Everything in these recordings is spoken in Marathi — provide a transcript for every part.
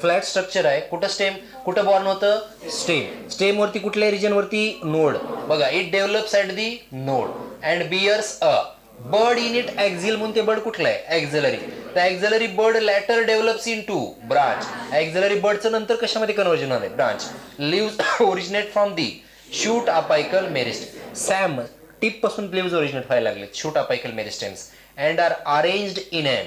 फ्लॅट स्ट्रक्चर आहे. कुठं स्टेम, कुठं बॉर्न होतं स्टेम. स्टेम वरती कुठल्या रिजन वरती नोड. बघा it develops at the node and bears a bud in it axil म्हणून ते बर्ड कुठलं आहे ॲक्झिलरी. तर axillary bud later develops into branch. Axillary बर्डचं नंतर कशामध्ये कन्वर्जन होणार branch. Leaves originate from the shoot apical meristem. सॅम टिप पासून लिव्स ओरिजिनेट व्हायला लागले shoot apical meristems and are arranged in an.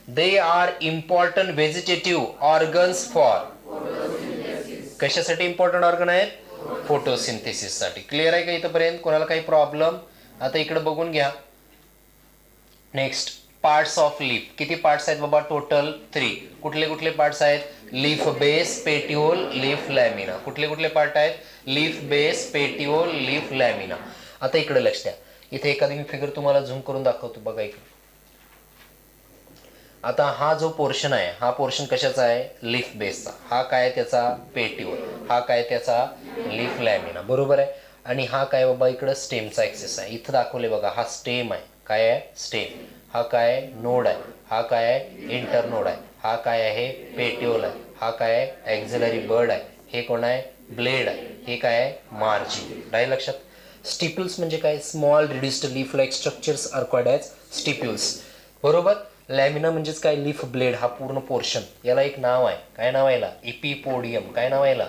They are important vegetative organs for. कशासाठी इम्पॉर्टंट ऑर्गन आहेत फोटोसिंथेसिस साठी. क्लिअर आहे का इथपर्यंत, कोणाला काही प्रॉब्लेम. आता इकडे बघून घ्या. Next parts of leaf. किती पार्ट्स आहेत बाबा टोटल 3. कुठले कुठले पार्ट्स आहेत leaf base petiole leaf lamina. कुठले कुठले पार्ट आहेत leaf base petiole leaf lamina. आता इकडे लक्ष द्या. इथे एखादी मी फिगर तुम्हाला झूम करून दाखवतो बघा इकडे. आता हा जो पोर्शन आहे हा पोर्शन कशाचा आहे लीफ बेसचा. हा काय त्याचा पेटिओल. हा काय त्याचा लीफ लॅमिना बरोबर आहे. आणि हा काय बाबा इकडं स्टेमचा ऍक्सेस आहे. इथं दाखवले बघा हा स्टेम आहे. काय आहे स्टेम. हा काय नोड आहे. हा काय आहे इंटरनोड आहे. हा काय आहे पेटिओल आहे. हा काय आहे ॲक्झिलरी बर्ड आहे. हे कोण आहे ब्लेड आहे. हे काय आहे मार्जिन. राहील लक्षात. स्टिप्युल्स म्हणजे काय small reduced leaf like structures are called as stipules बरोबर. लॅमिना म्हणजेच काय लीफ ब्लेड हा पूर्ण पोर्शन. याला एक नाव आहे. काय नाव आहे याला इपिपोडियम. काय नाव आहे याला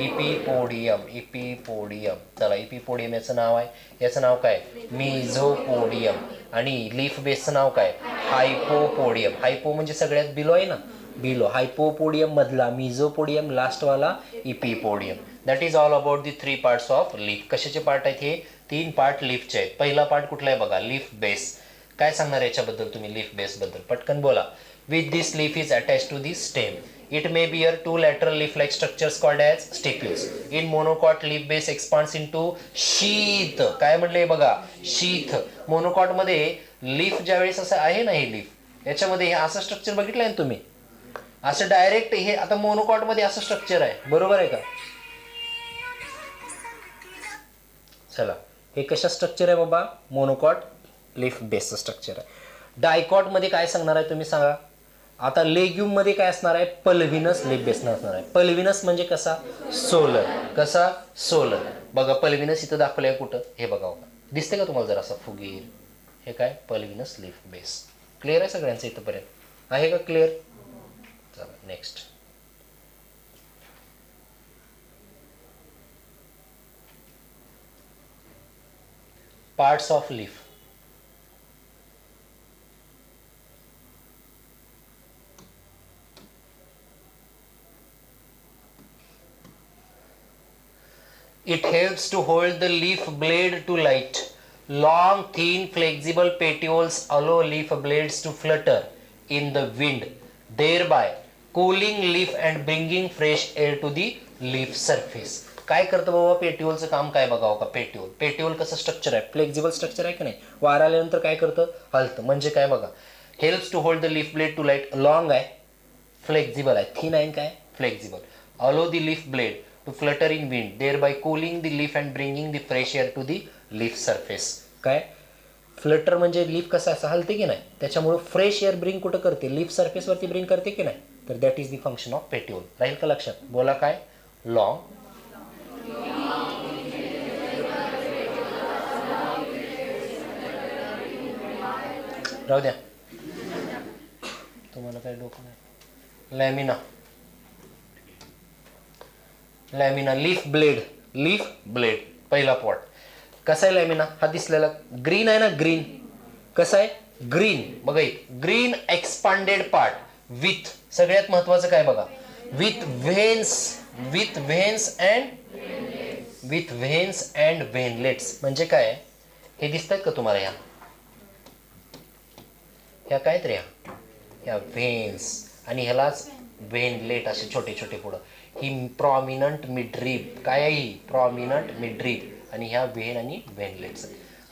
इपिपोडियम. इपिपोडियम. चला इपिपोडियम याचं नाव आहे. याचं नाव काय मिझोपोडियम. आणि लीफ बेसचं नाव काय हायपोपोडियम. हायपो म्हणजे सगळ्यात बिलो आहे ना बिलो. हायपोपोडियम मधला मिझोपोडियम लास्टवाला epipodium. That is all about the 3 parts of leaf. कशाचे पार्ट आहेत हे 3 पार्ट लीफचे आहेत. पहिला पार्ट कुठला आहे बघा लीफ बेस. काय सांगणार याच्याबद्दल तुम्ही लीफ बेस बद्दल पटकन बोला. With this leaf is attach to the stem. It may bear 2 lateral leaf like structures called as stipules. In monocot leaf base expands into sheath. काय म्हणले बघा शीथ. मोनोकॉट मध्ये लीफ ज्यावेळेस असं आहे ना हे लीफ याच्यामध्ये हे असं स्ट्रक्चर बघितलंय ना तुम्ही असं डायरेक्ट. हे आता मोनोकॉट मध्ये असं स्ट्रक्चर आहे बरोबर आहे का. चला हे कशा स्ट्रक्चर आहे बाबा मोनोकॉट लीफ बेसचं स्ट्रक्चर आहे. डायकॉट मध्ये काय सांगणार आहे तुम्ही सांगा. आता लेग्युम मध्ये काय असणार आहे पल्विनस लीफ बेस असणार आहे. पल्विनस म्हणजे कसा सोलर. कसा सोलर. बघा पल्विनस इथं दाखवलंय कुठं हे बघा दिसते का तुम्हाला जरा असं फुगीर. हे काय पल्विनस लीफ बेस. क्लिअर आहे सगळ्यांचं इथंपर्यंत आहे का क्लिअर. चला next parts of leaf. It helps to hold the leaf blade to light. Long, thin, flexible petioles allow leaf blades to flutter in the wind, thereby cooling leaf and bringing fresh air to the leaf surface. काय करतं बाबा पेटिओलचं काम काय बघावं का. पेटिओल. पेटिओल कसं स्ट्रक्चर आहे फ्लेक्झिबल स्ट्रक्चर आहे की नाही. वारा आल्यानंतर काय करतं हलतं. म्हणजे काय बघा helps to hold the leaf blade to light. Long आहे फ्लेक्झिबल आहे. थिन आहे काय flexible. Allow the leaf blade to flutter in wind, thereby cooling the leaf and bringing the fresh air to the leaf surface. काय फ्लटर म्हणजे लीफ कसं असं हलते की नाही त्याच्यामुळे फ्रेश एअर ब्रिंग कुठं करते लीफ सरफेस वरती ब्रिंग करते की नाही. तर that is the function of petiole. राहील का लक्षात. बोला काय लॉंग राहू द्या तुम्हाला काय डोकं नाही. Lamina. Lamina leaf blade. Leaf blade पहिला पॉट कसा आहे लॅमिना हा दिसलेला ग्रीन आहे ना ग्रीन. कसा आहे ग्रीन. बघा ग्रीन एक्सपांडेड पार्ट विथ सगळ्यात महत्वाचं काय बघा with veins. With veins and veinlets. म्हणजे काय हे दिसतात का तुम्हाला ह्या काय तर ह्या व्हेन्स आणि ह्यालाच व्हेनलेट असे छोटे छोटे पुढं. ही प्रॉमिनंट मिडरीप. काय आहे ही प्रॉमिनंट मिडरीप आणि ह्या व्हेन आणि व्हेनलेट्स.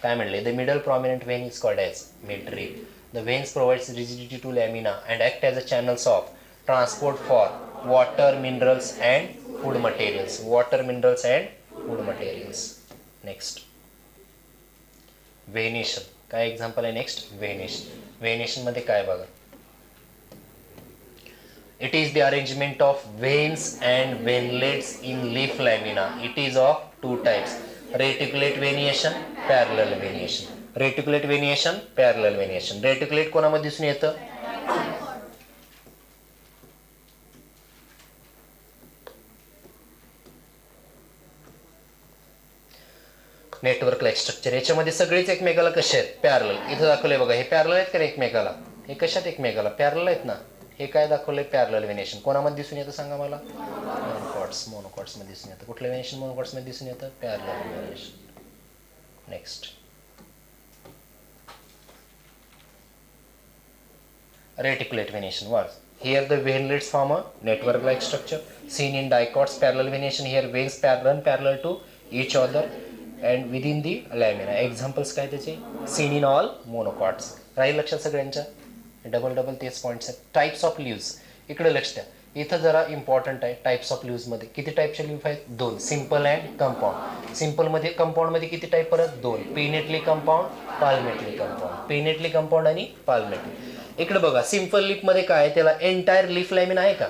काय म्हणले the middle prominent vein is called as midrib. The veins provides rigidity to lamina and act as a channels of transport for water minerals and food materials. Water minerals and food materials. Next venation. काय एक्झाम्पल आहे नेक्स्ट व्हेनेशन. व्हेनेशन मध्ये काय बघा It is the arrangement of veins and veinlets in leaf lamina. It is of two types: reticulate venation, parallel venation. Reticulate venation, parallel venation. Reticulate कोणामध्ये दिसून येतं? Network like structure. याच्यामध्ये सगळेच एकमेकाला कसे आहेत? पॅरलल. इथं दाखवले बघा, हे पॅरलल आहेत का एकमेकाला? हे कशात एकमेकाला? पॅरलल आहेत ना. हे काय दाखवलंय? Parallel venation. कोणामध्ये दिसून येतं सांगा मला? मोनोकॉट्स मध्ये दिसून येतं. कुठलं वेनेशन मोनोकॉट्स मध्ये दिसून येतं? Parallel venation. Next, reticulate venation was here the veinlets form a network like structure seen in dicots. Parallel venation, here veins parallel to each other and within the lamina. Examples काय त्याचे? seen in all monocots. राहील लक्षात सगळ्यांच्या? डबल तेच पॉइंट्स आहेत. टाइप्स ऑफ लीव्स, इकडे लक्ष द्या. इथं जरा इम्पॉर्टंट आहे. टाइप्स ऑफ लीव्स मध्ये किती टाइपचे लीव्ह आहेत? दोन. Simple and compound. सिंपल मध्ये, कंपाऊंड मध्ये किती टाइप? परत दोन. Pinnately compound, palmately compound. Pinnately compound आणि पाल्मेटली. इकडे बघा, सिंपल लीफ मध्ये काय? त्याला एंटायर लीफ लॅमिना आहे का?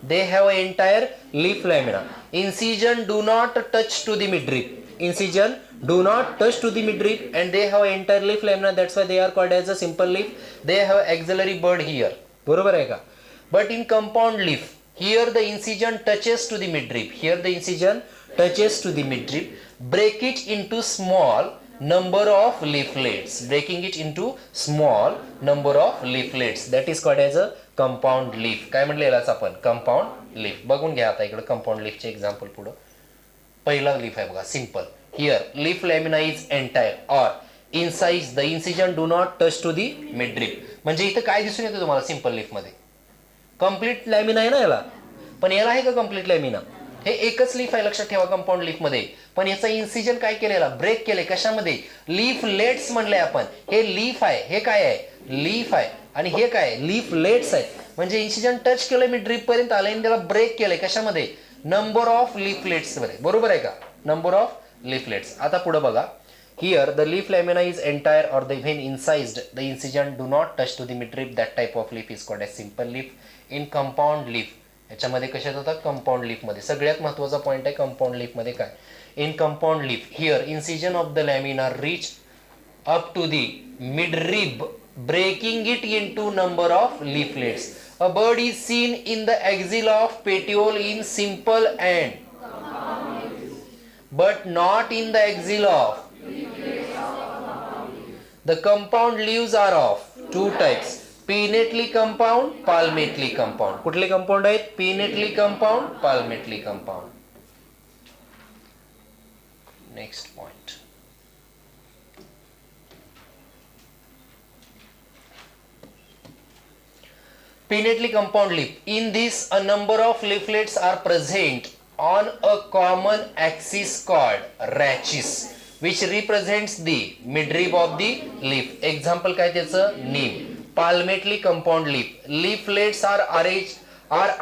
They have entire leaf lamina. Incision do not touch to the midrib. Incision do not touch to the midrib and they have entire leaf lamina. That's why they are called as a simple leaf. They have axillary bud here. बरोबर आहे का? But in compound leaf, here the incision touches to the midrib. Here the incision touches to the midrib. Break it into small number of leaflets. Breaking it into small number of leaflets. That is called as a compound leaf. काय म्हटलं यालाच आपण? Compound leaf. बघून घ्या आता इकडे compound leaf चे एक्झाम्पल पुढं. पहिला लीफ आहे बघा, simple. Here leaf lamina is entire or incise the incision do not touch to the midrib. म्हणजे इथं काय दिसून येतं तुम्हाला सिंपल लीफ मध्ये? कंप्लीट लॅमिना आहे ना याला, पण याला आहे का कंप्लीट लॅमिना? हे एकच लीफ आहे, लक्षात ठेवा, कंपाऊंड लीफ मध्ये. पण याचा इन्सिजन काय केलेला? ब्रेक केले. कशामध्ये? लीफ लेट्स म्हणले आपण. हे लीफ आहे, हे काय आहे? लीफ आहे. आणि हे काय? लीफ लेट्स आहे. म्हणजे इन्सिजन टच केलं मिडरिप पर्यंत आलं आणि त्याला ब्रेक केलंय. कशामध्ये? नंबर ऑफ लीफलेट्स मध्ये. बरोबर आहे का? Number of leaflets. आता पुढे बघा, here the leaf lamina is entire or the vein incised the incision do not touch to the midrib. That type of leaf is called as simple leaf. In compound leaf, याच्यामध्ये कशात होता? कंपाऊंड लीफ मध्ये. सगळ्यात महत्वाचा पॉईंट आहे कंपाऊंड लीफ मध्ये काय? In compound leaf, here incision of the lamina reach up to the midrib, breaking it into number of leaflets. A bird is seen in the axilla of petiole in simple and but not in the axilla of. The compound leaves are of two types: pinnately compound, palmately compound. कुठले कंपाऊंड आहेत? pinnately compound, palmately compound. Next point. Pinnately compound leaf. In this, a number of leaflets are present on a common axis called rachis, which represents the midrib of the leaf. Example काय त्याचं? neem. Palmately compound leaf. Leaflets are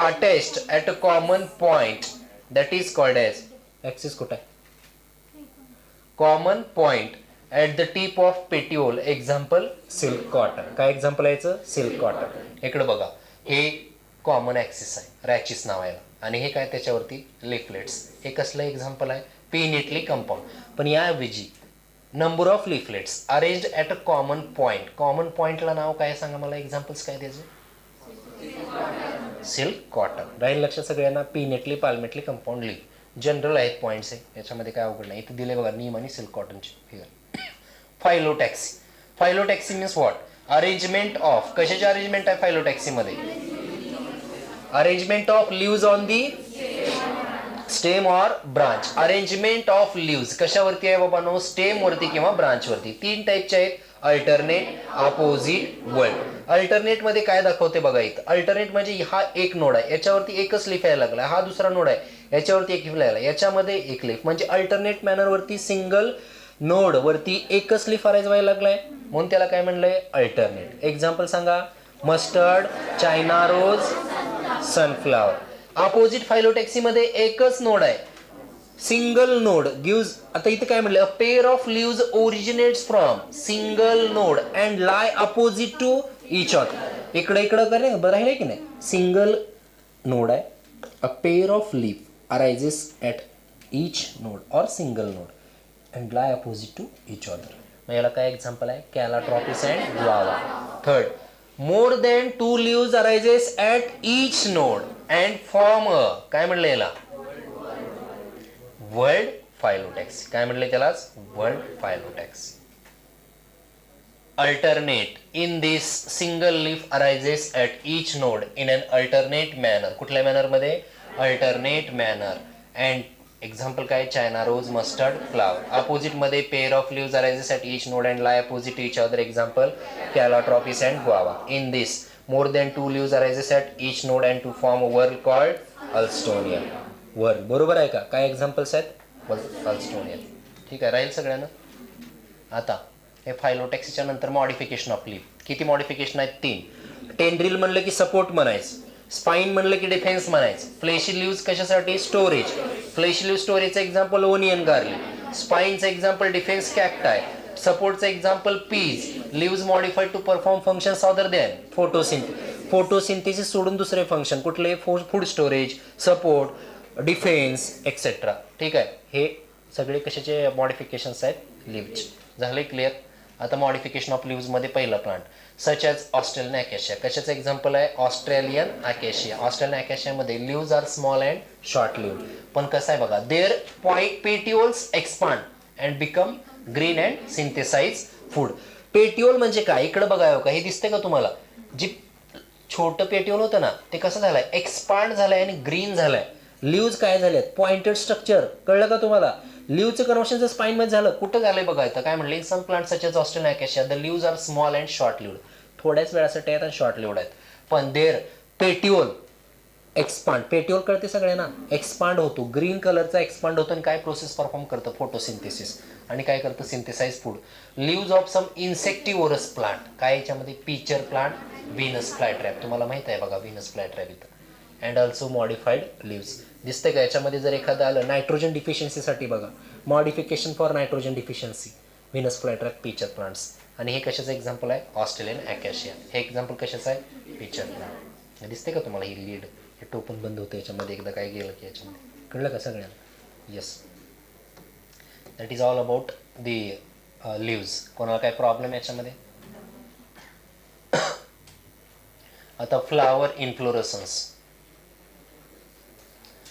attached at a common point. That is called as axis कुठं आहे? Common point at the tip of petiole. Example silk cotton. काय एक्झाम्पल आहे याचं? Silk cotton. इकडे बघा, हे कॉमन ऍक्सिस आहे, रॅचिस नाव आहे, आणि हे काय त्याच्यावरती? लिफलेट्स. हे कसलं एक्झाम्पल आहे? Pinnately compound. पण याऐवजी number of leaflets arranged at a common point. Common पॉईंटला नाव काय सांगा मला? एक्झाम्पल्स काय त्याचे? Silk cotton. राहील लक्षात सगळ्यांना? Pinnately, palmately compound leaf. General आहेत पॉईंट्स आहे, याच्यामध्ये काय अवघड नाही. इथे दिले बघा, नीम आणि सिल्क कॉटनची figure. Phyllotaxy. Phyllotaxy means what? Arrangement of. कशाची अरेंजमेंट आहे फायलोटॅक्सी मध्ये? Arrangement of leaves on the stem or branch. Arrangement of leaves कशावरती आहे बाबांनो? स्टेम वरती किंवा ब्रांच वरती. तीन टाइपचे आहेत: अल्टरनेट, अपोजिट, वर्ड. अल्टरनेट मध्ये काय दाखवते बघा इथं? अल्टरनेट म्हणजे हा एक नोड आहे, याच्यावरती एकच लीफ यायला लागला. हा दुसरा नोड आहे, याच्यावरती एक लीफ यायला, याच्यामध्ये एक लीफ. म्हणजे अल्टरनेट मॅनर वरती सिंगल नोड वरती एकच लीफ अरेंज व्हायला लागलाय, म्हणून त्याला काय म्हणलंय? अल्टरनेट. एक्झाम्पल सांगा? मस्टर्ड, चायना रोज, सनफ्लावर. अपोजिट फायलोटॅक्सी मध्ये एकच नोड आहे, सिंगल नोड गिव्स. आता इथे काय म्हणलं? A pair of leaves originates from single node and lie opposite to each other. इकडे इकडं करे बरं राहिले की नाही? सिंगल नोड आहे. A pair of leaf arises at each node or single node and lie opposite to each other. मग याला काय एक्झाम्पल आहे? Calotropis and guava. Third, more than 2 leaves arises at each node and form a, काय म्हणलं याला? Whorled phyllotaxy. काय म्हणले त्यालाच? Whorled phyllotaxy. alternate in this single leaf arises at each node in an alternate manner. कुठल्या मॅनर मध्ये? alternate manner. and example काय? चायना रोज, मस्टर्ड, फ्लावर. अपोजिट मध्ये pair of leaves arises at each node and lie opposite to each other. example calotropis and guava. in this more than 2 leaves arises at each node and to form a whorl called alstonia. whorl बरोबर आहे का? काय एक्झाम्पल्स आहेत? alstonia. ठीक आहे, राहील सगळ्यांना. आता हे फायलोटॅक्सीच्या नंतर मॉडिफिकेशन ऑफ लीफ. किती मॉडिफिकेशन आहेत? 3. टेंड्रिल म्हणलं की सपोर्ट म्हणायचं, स्पाइन म्हणलं की डिफेन्स म्हणायचं, फ्लेशी लीव्स कशासाठी? स्टोरेज. फ्लेशी लीव्ह स्टोरेजचं एक्झाम्पल ओनियन गार्लिक, स्पाइनचं एक्झाम्पल डिफेन्स कॅक्टाय, सपोर्टचं example peas. Leaves modified to perform functions other than photosynthesis सोडून दुसरे फंक्शन कुठले? Food storage, support, defence etcetera. ठीक आहे, हे सगळे कशाचे मॉडिफिकेशन्स आहेत? लीव्हचे. झाले क्लिअर? आता मॉडिफिकेशन ऑफ लीव्ज मध्ये पहिला plant such as Australian acacia. कशाचं एक्झाम्पल आहे? Australian acacia. ऑस्ट्रेलियन अकॅशियामध्ये leaves are small and short lived. पण कसं आहे बघा, their petioles expand and become green and synthesise food. Petiole म्हणजे काय? इकडे बघा का, हे दिसते का तुम्हाला? जी छोटं पेटिओल होतं ना, ते कसं झालंय? एक्सपांड झालंय आणि ग्रीन झालंय. लीव्ज काय झाल्यात? Pointed structure. कळलं का तुम्हाला? लीव्हचं कन्व्हर्शन जर स्पाइन मध्ये झालं, कुठं झालंय बघा इथं. काय म्हणले? Some plant such as Australian acacia the leaves are small and short lived. थोड्याच वेळासाठी आहेत आणि शॉर्ट लिव्ड आहेत. पण देअर पेटिओल एक्सपांड. पेटिओल कळते सगळ्यांना? एक्सपांड होतो, ग्रीन कलरचा एक्सपांड होतो आणि काय प्रोसेस परफॉर्म करतं? फोटोसिंथेसिस. आणि काय करतं? Synthesise food. Leaves of some insectivorous plant. काय याच्यामध्ये? Pitcher plant, Venus flytrap. तुम्हाला माहित आहे बघा व्हीनस फ्लायट्रॅप इथं. And also modified leaves. दिसते का? याच्यामध्ये जर एखादं आलं नायट्रोजन डिफिशियन्सीसाठी बघा, modification for nitrogen deficiency, Venus flytrap, pitcher plants. आणि हे कशाचं एक्झाम्पल आहे? Australian acacia. हे एक्झाम्पल कशाचं आहे? Pitcher plant. दिसते का तुम्हाला ही लीड? हे टोपन बंद होतं याच्यामध्ये एकदा काय गेलं की याच्यामध्ये. कळलं का सगळ्यांना? Yes, that is all about the leaves. कोणाला काय प्रॉब्लेम याच्यामध्ये? आता फ्लावर इन्फ्लोरसन्स.